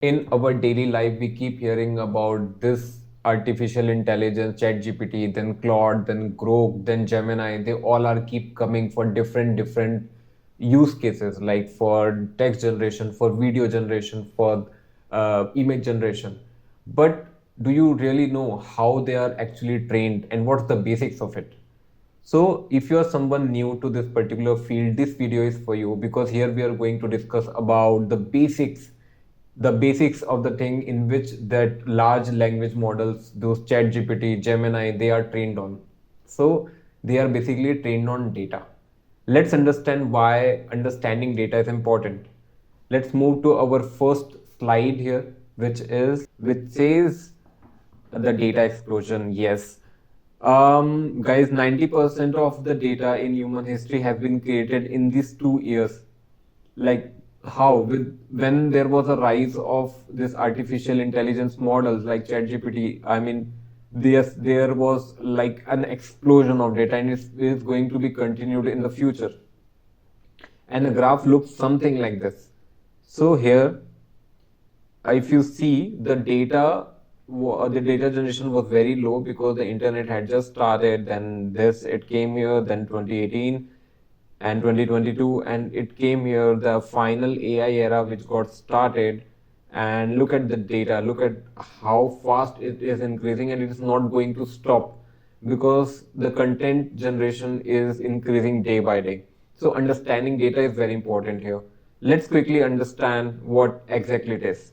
In our daily life, we keep hearing about this artificial intelligence, ChatGPT, then Claude, then Grok, then Gemini. They all are keep coming for different use cases, like for text generation, for video generation, for image generation. But do you really know how they are actually trained and what's the basics of it? So, if you are someone new to this particular field, this video is for you, because here we are going to discuss about the basics of the thing in which that large language models, those chat GPT, Gemini, they are trained on. So, they are basically trained on data. Let's understand why understanding data is important. Let's move to our first slide here, which says the data explosion. Yes. Guys, 90% of the data in human history have been created in these 2 years. Like how? When there was a rise of this artificial intelligence models like ChatGPT, I mean, there was like an explosion of data, and it is going to be continued in the future. And the graph looks something like this. So here, if you see the data generation was very low because the internet had just started. Then this it came here, then 2018 and 2022, and it came here, the final AI era which got started. And look at the data, look at how fast it is increasing, and it is not going to stop because the content generation is increasing day by day. So understanding data is very important here. Let's quickly understand what exactly it is.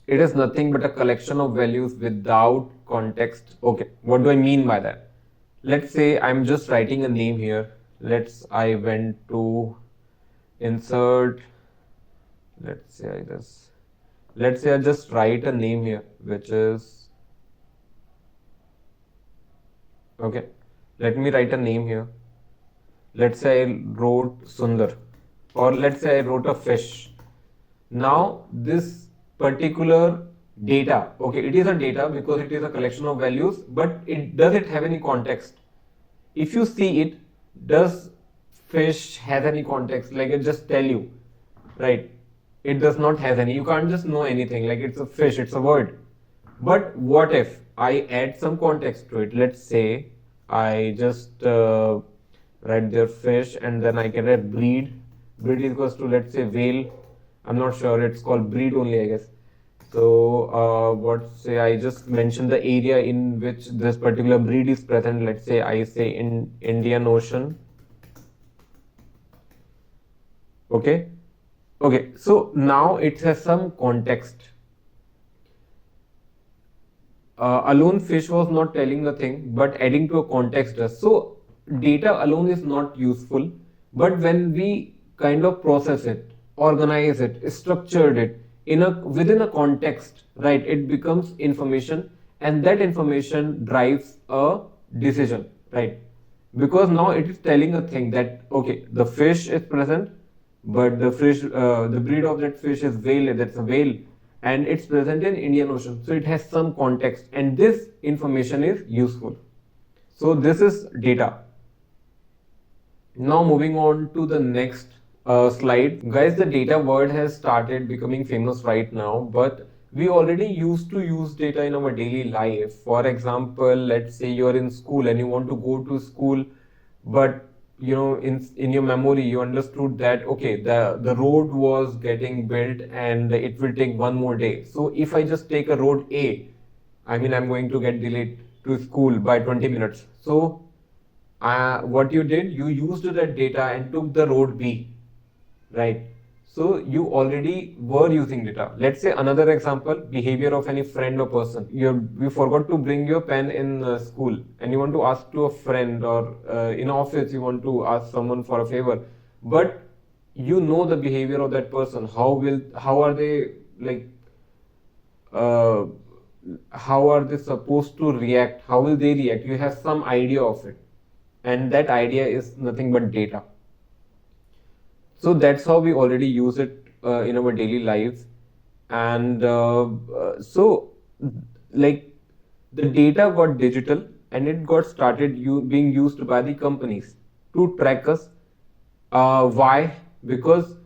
It is nothing but a collection of values without context. Okay, what do I mean by that? Let's say I'm just writing a name here. I went to insert. Let's say I just let's say I just write a name here, which is okay. Let me write a name here. Let's say I wrote Sundar, or let's say I wrote a fish. Now this particular data, okay, it is a data because it is a collection of values, but it have any context? If you see it, does fish has any context? Like I just tell you, right? It does not have any. You can't just know anything. Like it's a fish, it's a word. But what if I add some context to it? Let's say I just write their fish, and then I can add breed. Breed is equals to, let's say, whale. I'm not sure, it's called breed only, I guess. So what say I just mention the area in which this particular breed is present. Let's say I say in Indian Ocean. Okay. Okay. So now it has some context. Alone fish was not telling the thing, but adding to a context does. So data alone is not useful, but when we kind of process it, organize it, structured it within a context, right, it becomes information, and that information drives a decision, right? Because now it is telling a thing that okay, the fish is present, but the breed of that fish is whale. That's a whale, and it's present in Indian Ocean. So it has some context, and this information is useful. So this is data. Now moving on to the next slide. Guys, the data word has started becoming famous right now, but we already used to use data in our daily life. For example, let's say you're in school and you want to go to school, but in your memory you understood that okay, the road was getting built and it will take one more day. So if I just take a road A, I mean I'm going to get delayed to school by 20 minutes. So what you did, you used that data and took the road B, right? So you already were using data. Let's say another example, behavior of any friend or person. You forgot to bring your pen in school, and you want to ask to a friend, or in office you want to ask someone for a favor, but you know the behavior of that person. How are they, like uh, how are they supposed to react? How will they react? You have some idea of it, and that idea is nothing but data. So that's how we already use it in our daily lives. And so like the data got digital, and it got started being used by the companies to track us. Why? Because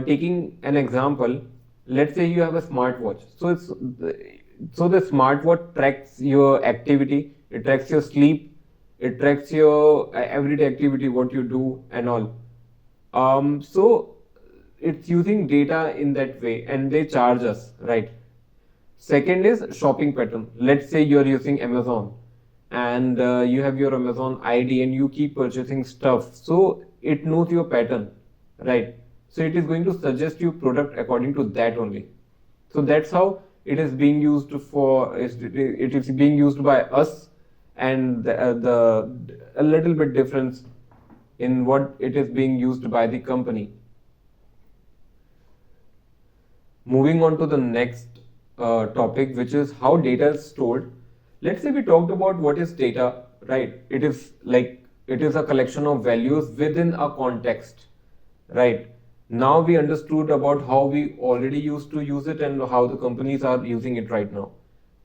taking an example, Let's say you have a smartwatch. So the smartwatch tracks your activity, it tracks your sleep, it tracks your everyday activity, what you do and all. So it's using data in that way, and they charge us, right? Second is shopping pattern. Let's say you're using Amazon, and you have your Amazon ID and you keep purchasing stuff. So it knows your pattern, right? So it is going to suggest you product according to that only. So that's how it is being used for, it is being used by us, and the a little bit difference in what it is being used by the company. Moving on to the next topic, which is how data is stored. Let's say we talked about what is data, right? It is like it is a collection of values within a context, right? Now we understood about how we already used to use it and how the companies are using it right now.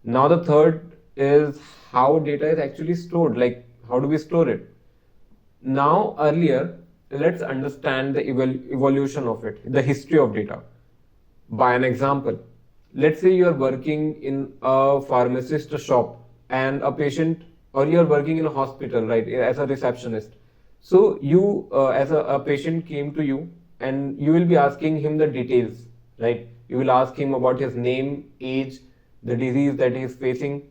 Now the third is how data is actually stored, like how do we store it? Now, earlier, let's understand the evolution of it, the history of data. By an example, let's say you are working in a pharmacist shop and a patient, or you are working in a hospital, right, as a receptionist. So you, as a patient, came to you, and you will be asking him the details, right? You will ask him about his name, age, the disease that he is facing,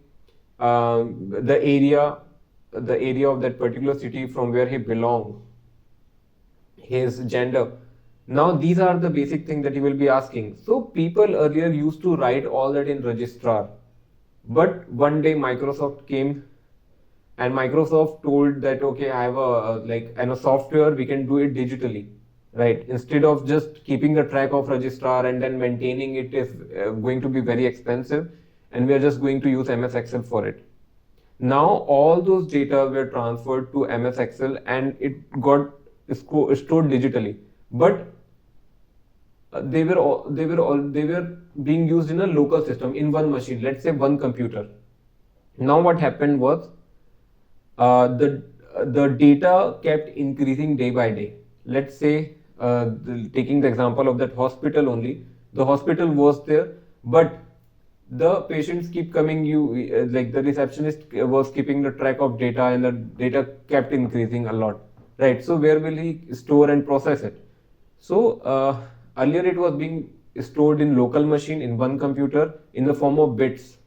the area of that particular city from where he belongs, his gender. Now these are the basic things that you will be asking. So people earlier used to write all that in registrar, but one day Microsoft came, and Microsoft told that okay, I have a like and a software, we can do it digitally, right? Instead of just keeping the track of registrar and then maintaining it is going to be very expensive, and we are just going to use MS Excel for it. Now all those data were transferred to MS Excel and it got stored digitally. But they were being used in a local system in one machine. Let's say one computer. Now what happened was the data kept increasing day by day. Let's say taking the example of that hospital only, the hospital was there, but the patients keep coming. You like the receptionist was keeping the track of data, and the data kept increasing a lot, right? So where will he store and process it? So earlier it was being stored in local machine in one computer in the form of bits,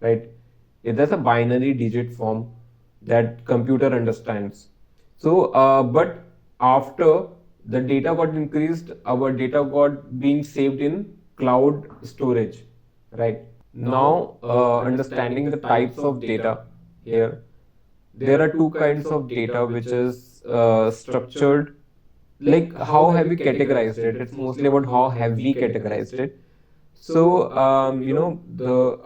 right? That's a binary digit form that computer understands. So, but after the data got increased, our data got being saved in cloud storage, right? Now, understanding the types of data here, there are two kinds of data, which is structured. Like how have we categorized it? It's mostly about how have we categorized it. So, the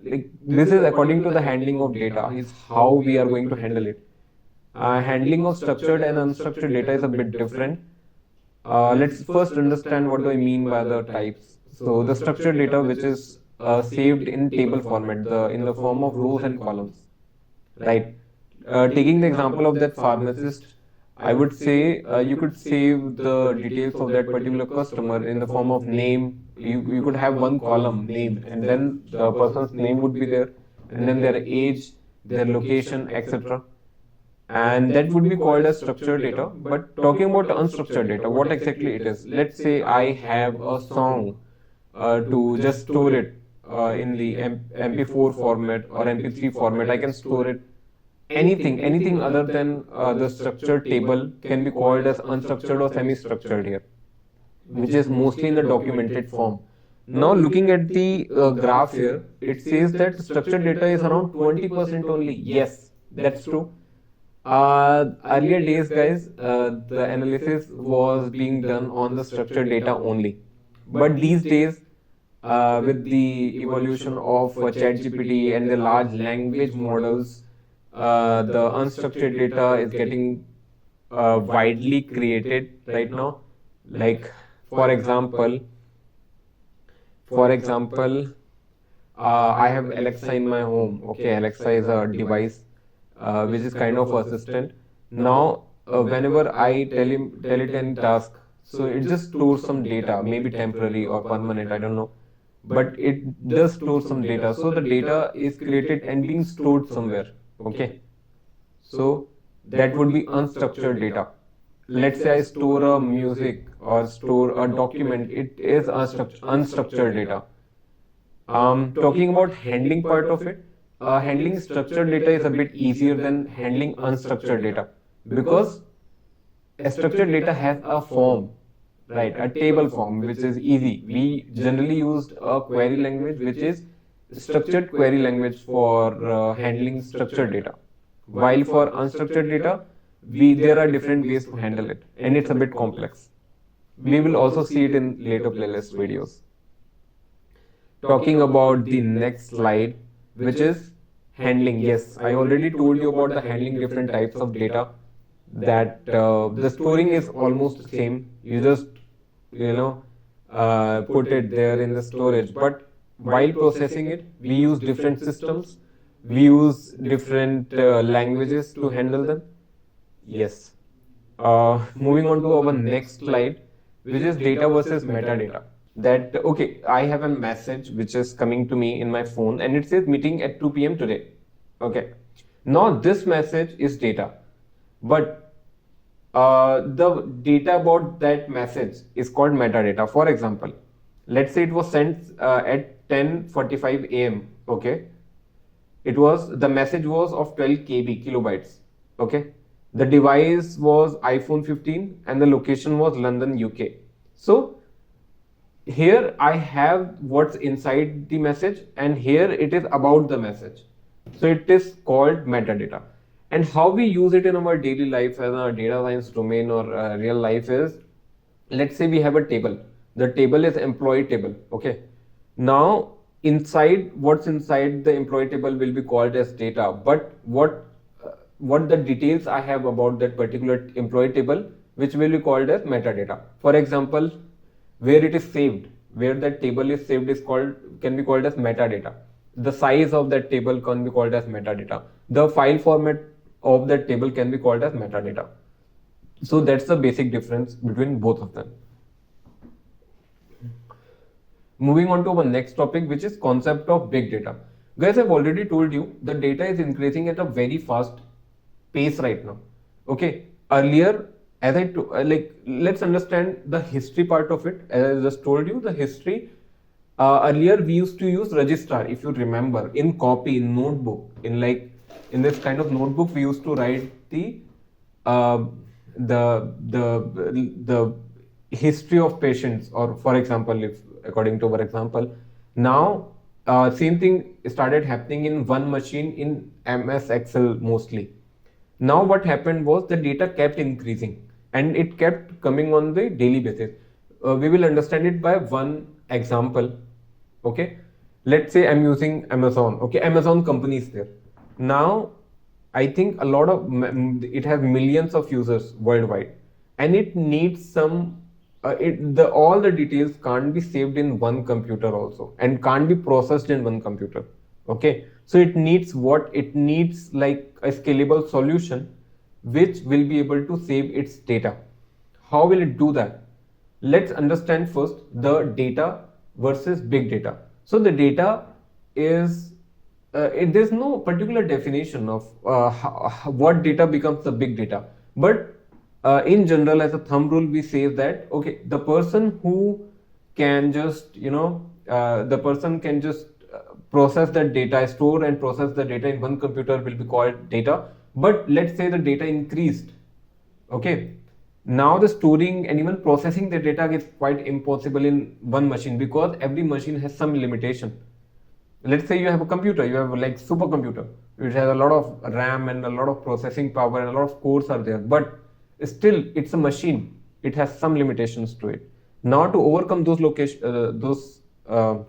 like this is according to the handling of data is how we are going to handle it. Handling of structured and unstructured data is a bit different. Let's first understand what do I mean by the types. So the structured data, which is saved in table format, the in the form of rows and columns, right? Taking the example of that pharmacist, I would say you could save the details of that particular customer in the form of name. You could have one column name, and then the person's name would be there, and then their age, their location, etc. And that would be called as structured data. But talking about unstructured data, what exactly it is? Let's say I have a song to just store it in the MP4 format or MP3 format. I can store it. Anything other than the structured table can be called as unstructured or semi-structured here, which is mostly in the documented form. Now looking at the graph here, it says that structured data is around 20% only. Yes, that's true. Earlier days, guys, the analysis was being done on the structured data only. But these days, with the evolution of ChatGPT and the large language models, the unstructured data is getting widely created right now. Like, for example, for example, I have Alexa in my home. Okay, Alexa is a device which is kind of assistant. Now, whenever I tell it any task, So it just stores some data, maybe temporary or permanent, I don't know. But it does store some data. So the data is created and being stored somewhere. Okay. So that would be unstructured data. Let's say I store a music or store a document, it is unstructured data. Talking about handling part of it, handling structured data is a bit easier than handling unstructured data because a structured data has a form, right? A table form, which is easy. We generally used a query language, which is structured query language for handling structured data. While for unstructured data, there are different ways to handle it, and it's a bit complex. We will also see it in later playlist videos. Talking about the next slide, which is handling. Yes, I already told you about the handling different types of data. That the storing is almost same. You just put it there in the storage. But while processing it, we use different systems. We use different languages to handle them. Yes. Moving on to our next slide, which is data versus metadata. That okay, I have a message which is coming to me in my phone and it says meeting at 2 p.m. today. Okay. Now this message is data, but the data about that message is called metadata. For example, let's say it was sent at 10:45 a.m. Okay, the message was of 12 KB kilobytes. Okay, the device was iPhone 15 and the location was London, UK. So here I have what's inside the message and here it is about the message. So it is called metadata. And how we use it in our daily life as a data science domain or real life is, let's say we have a table. The table is employee table. Okay. Now what's inside the employee table will be called as data. But what the details I have about that particular employee table, which will be called as metadata. For example, where it is saved, where that table is saved can be called as metadata. The size of that table can be called as metadata. The file format of that table can be called as metadata. So that's the basic difference between both of them. Moving on to our next topic, which is concept of big data. Guys, I've already told you the data is increasing at a very fast pace right now. Okay, earlier, let's understand the history part of it. As I just told you, the history. Earlier, we used to use registrar, if you remember, in copy, in notebook, in this kind of notebook, we used to write uh, the history of patients, or for example, if according to our example, now same thing started happening in one machine in MS Excel mostly. Now what happened was the data kept increasing and it kept coming on the daily basis. We will understand it by one example. Okay, let's say I'm using Amazon. Okay, Amazon company is there. Now I think it has millions of users worldwide, and it needs some. All the details can't be saved in one computer also, and can't be processed in one computer. Okay, so it needs like a scalable solution, which will be able to save its data. How will it do that? Let's understand first the data versus big data. So the data is there's no particular definition of what data becomes the big data, but in general, as a thumb rule, we say that okay, the person who can just the person can just process that data, store and process the data in one computer will be called data. But let's say the data increased. Okay, now the storing and even processing the data is quite impossible in one machine because every machine has some limitation. Let's say you have a computer, you have like supercomputer, which has a lot of RAM and a lot of processing power and a lot of cores are there, but still it's a machine. It has some limitations to it. Now to overcome those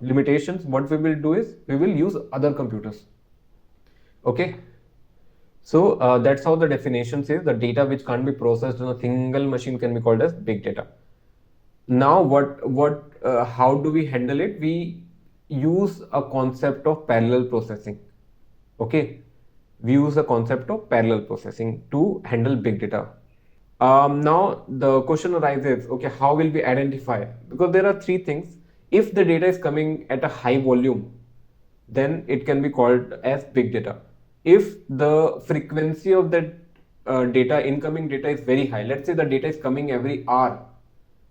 limitations, what we will do is we will use other computers. Okay. So that's how the definition says the data which can't be processed in a single machine can be called as big data. Now how do we handle it? We use a concept of parallel processing. Okay, we use a concept of parallel processing to handle big data. Now the question arises, okay, how will we identify? Because there are three things. If the data is coming at a high volume, then it can be called as big data. If the frequency of that data, incoming data is very high, let's say the data is coming every hour,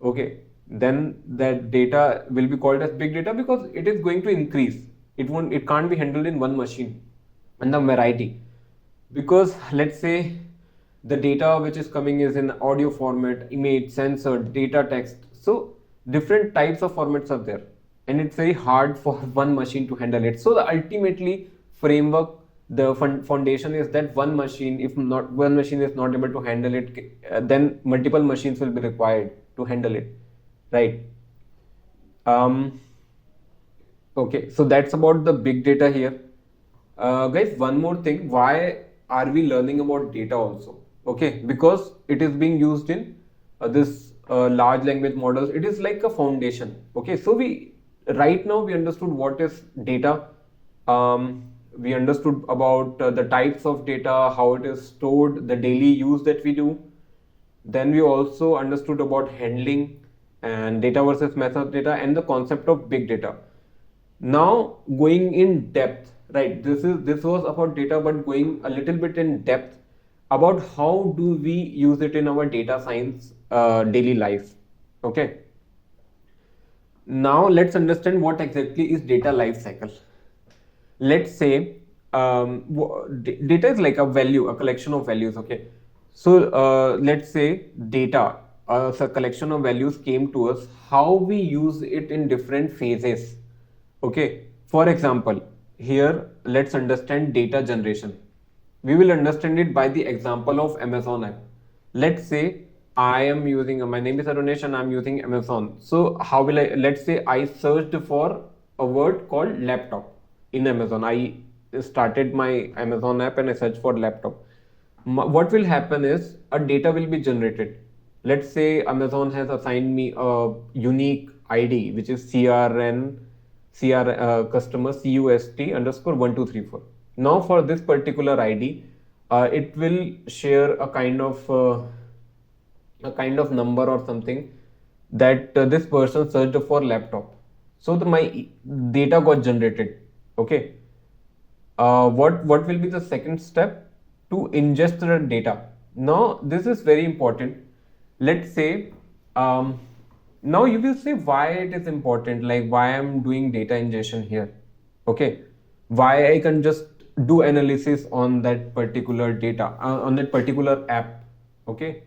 okay, then that data will be called as big data because it is going to increase. It can't be handled in one machine and the variety, because let's say the data which is coming is in audio format, image, sensor, data, text. So different types of formats are there, and it's very hard for one machine to handle it. So the ultimately framework, the foundation is that one machine, if not one machine is not able to handle it, then multiple machines will be required to handle it, right? um Okay, so that's about the big data here. Guys, one more thing. Why are we learning about data also? Okay, because it is being used in this large language models. It is like a foundation. Okay, so we right now we understood what is data. We understood about the types of data, how it is stored, the daily use that we do. Then we also understood about handling and data versus method data and the concept of big data. Now going in depth, right? This was about data, but going a little bit in depth about how do we use it in our data science daily life. Okay. Now let's understand what exactly is data life cycle. Let's say data is like a value, a collection of values. Okay, so let's say data, a collection of values came to us, how we use it in different phases. Okay, for example, here let's understand data generation. We will understand it by the example of Amazon app. Let's say I am using, my name is Arunesh and I'm using Amazon. So how will I, let's say I searched for a word called laptop in Amazon. I started my Amazon app and I searched for laptop. What will happen is a data will be generated. Let's say Amazon has assigned me a unique ID, which is customer CUST underscore 1234. Now for this particular ID, it will share a kind of number or something that this person searched for laptop. So my data got generated. Okay. What will be the second step? To ingest the data. Now this is very important. Let's say now you will say why it is important, like why I'm doing data ingestion here. Okay, why I can just do analysis on that particular data, on that particular app. Okay,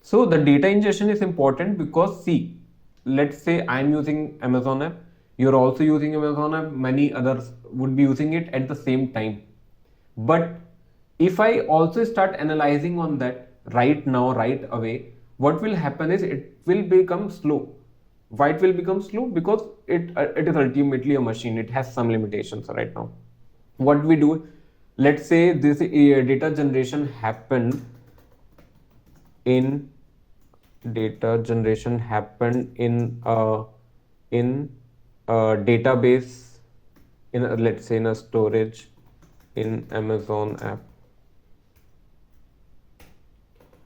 so the data ingestion is important because see, let's say I'm using Amazon app, you're also using Amazon app, many others would be using it at the same time. But if I also start analyzing on that right now, right away, what will happen is it will become slow. Why it will become slow? Because it is ultimately a machine. It has some limitations right now. What we do, let's say this data generation happened in in a database, in a, let's say in a storage in Amazon app,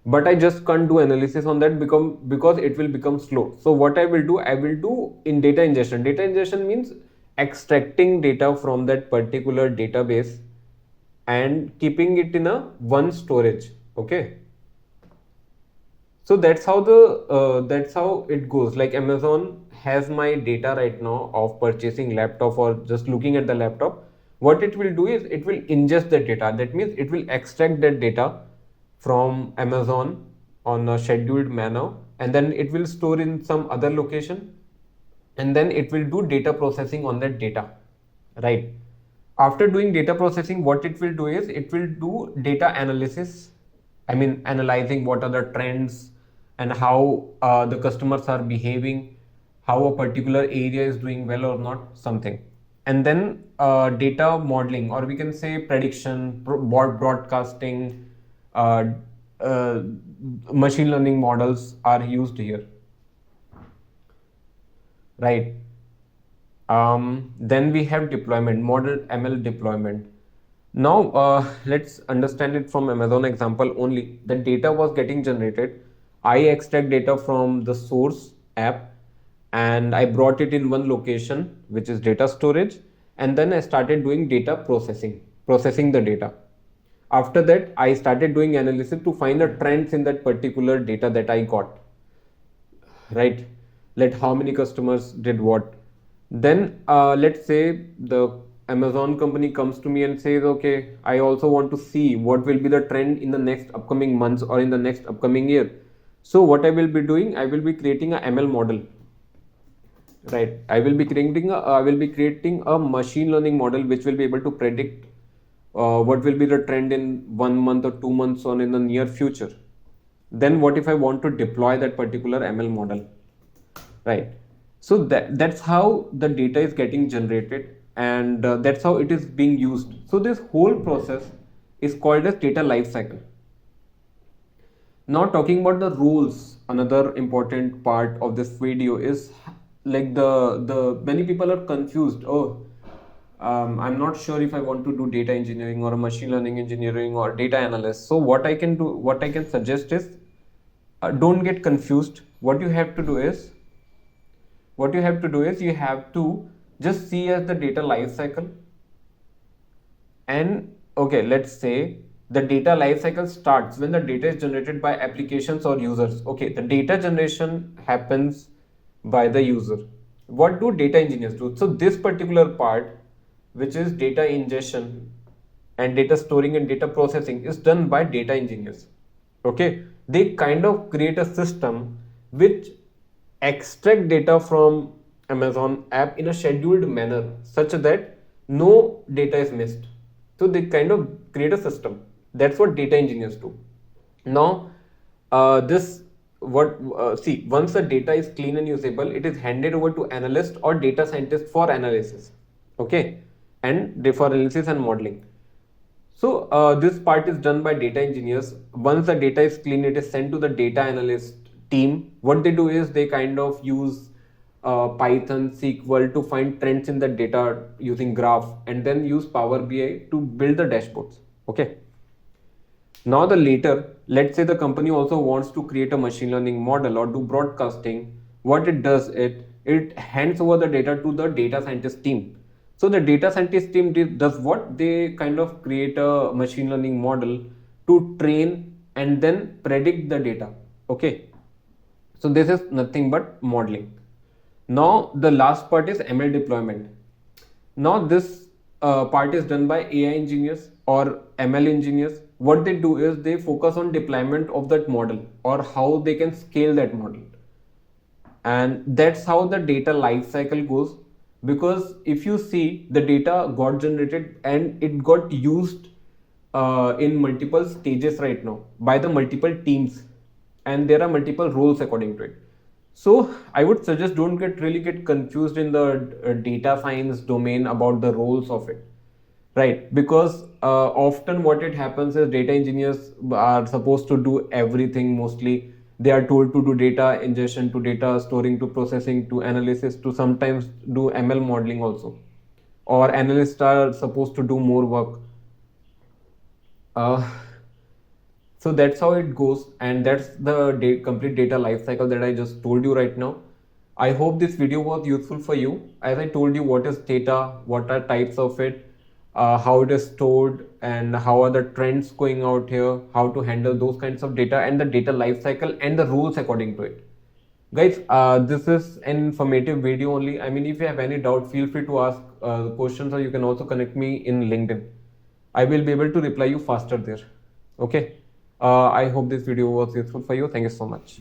but I just can't do analysis on that because it will become slow. So what I will do in data ingestion. Data ingestion means extracting data from that particular database and keeping it in a one storage. Okay, so that's how it goes. Like Amazon has my data right now of purchasing laptop or just looking at the laptop. What it will do is it will ingest the data. That means it will extract that data from Amazon on a scheduled manner, and then it will store in some other location, and then it will do data processing on that data, right? After doing data processing, what it will do is it will do data analysis. I mean, analyzing what are the trends and how the customers are behaving, how a particular area is doing well or not, something. And then data modeling, or we can say prediction, broadcasting, uh, uh, machine learning models are used here, right? Then we have deployment, model ML deployment. Now, let's understand it from Amazon example only. The data was getting generated. I extract data from the source app and I brought it in one location, which is data storage. And then I started doing data processing the data. After that, I started doing analysis to find the trends in that particular data that I got, right? Let how many customers did what. Then let's say the Amazon company comes to me and says, okay, I also want to see what will be the trend in the next upcoming months or in the next upcoming year. So what I will be doing, I will be creating a ML model, right? I will be creating a machine learning model which will be able to predict what will be the trend in 1 month or 2 months on in the near future. Then what if I want to deploy that particular ML model, right? So that's how the data is getting generated, and that's how it is being used. So this whole process is called as data lifecycle. Now talking about the rules, another important part of this video is like the many people are confused. Oh, I'm not sure if I want to do data engineering or machine learning engineering or data analyst. So what I can do, what I can suggest is, don't get confused. What you have to do is you have to just see as the data lifecycle. And okay, let's say the data lifecycle starts when the data is generated by applications or users. Okay, the data generation happens by the user. What do data engineers do? So this particular part, which is data ingestion and data storing and data processing, is done by data engineers. Okay, they kind of create a system which extract data from Amazon app in a scheduled manner such that no data is missed. So they kind of create a system. That's what data engineers do. Now, this what see once the data is clean and usable, it is handed over to analyst or data scientist for analysis. Okay, and for analysis and modeling. So this part is done by data engineers. Once the data is clean, it is sent to the data analyst team. What they do is they kind of use Python, SQL to find trends in the data using graph, and then use Power BI to build the dashboards. Okay. Now the later, let's say the company also wants to create a machine learning model or do broadcasting. What it does, it hands over the data to the data scientist team. So the data scientist team does what? They kind of create a machine learning model to train and then predict the data. Okay. So this is nothing but modeling. Now the last part is ML deployment. Now this part is done by AI engineers or ML engineers. What they do is they focus on deployment of that model or how they can scale that model. And that's how the data life cycle goes. Because if you see, the data got generated and it got used in multiple stages right now by the multiple teams, and there are multiple roles according to it. So I would suggest don't get confused in the data science domain about the roles of it, right? Because often what it happens is data engineers are supposed to do everything. Mostly they are told to do data ingestion, to data storing, to processing, to analysis, to sometimes do ML modeling also, or analysts are supposed to do more work. uh, so that's how it goes, and that's the complete data life cycle that I just told you right now. I hope this video was useful for you. As I told you, what is data, what are types of it, how it is stored, and how are the trends going out here, how to handle those kinds of data, and the data life cycle and the rules according to it. Guys, this is an informative video only. I mean, if you have any doubt, feel free to ask questions, or you can also connect me in LinkedIn. I will be able to reply you faster there. Okay. I hope this video was useful for you. Thank you so much.